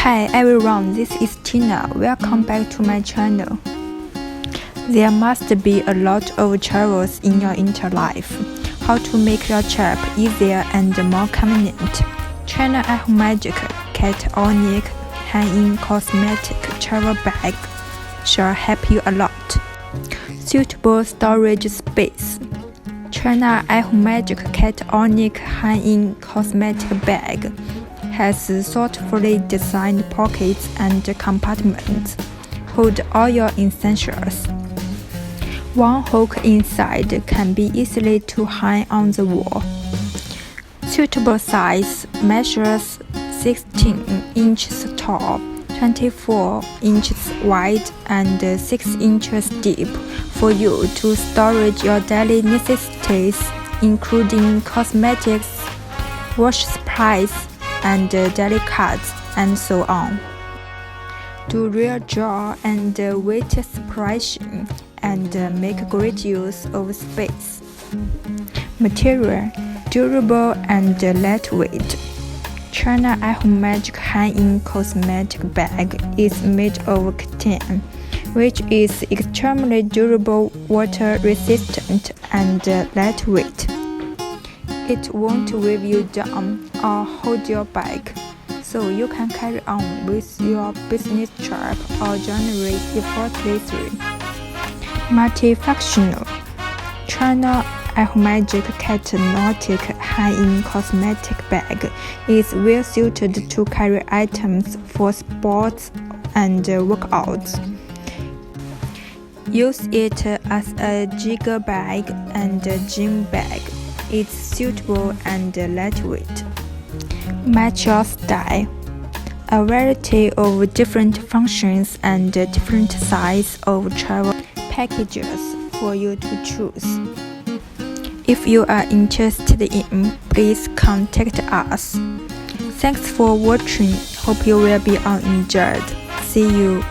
Hi everyone, this is Tina. Welcome back to my channel. There must be a lot of travels in your entire life. How to make your trip easier and more convenient. China Ihomagic cationic hang-in cosmetic travel bag shall help you a lot. Suitable storage space. China Ihomagic cationic hang-in cosmetic bag has thoughtfully designed pockets and compartments. Hold all your essentials. One hook inside can be easily to hang on the wall. Suitable size measures 16 inches tall, 24 inches wide, and 6 inches deep for you to storage your daily necessities, including cosmetics, wash supplies, and daily cards, and so on. Do real draw and weight separation and make great use of space. Material durable and lightweight. China Ihomagic hang-in cosmetic bag is made of cotton, which is extremely durable, water resistant, and lightweight. It won't weigh you down or hold your bag, so you can carry on with your business trip or journey effortlessly. Multifunctional. China Ihomagic cationic hang-in cosmetic bag is well suited to carry items for sports and workouts. Use it as a jigger bag and gym bag. It's suitable and lightweight. Match your style. A variety of different functions and different sizes of travel packages for you to choose. If you are interested in, please contact us. Thanks for watching. Hope you will be enjoyed. See you.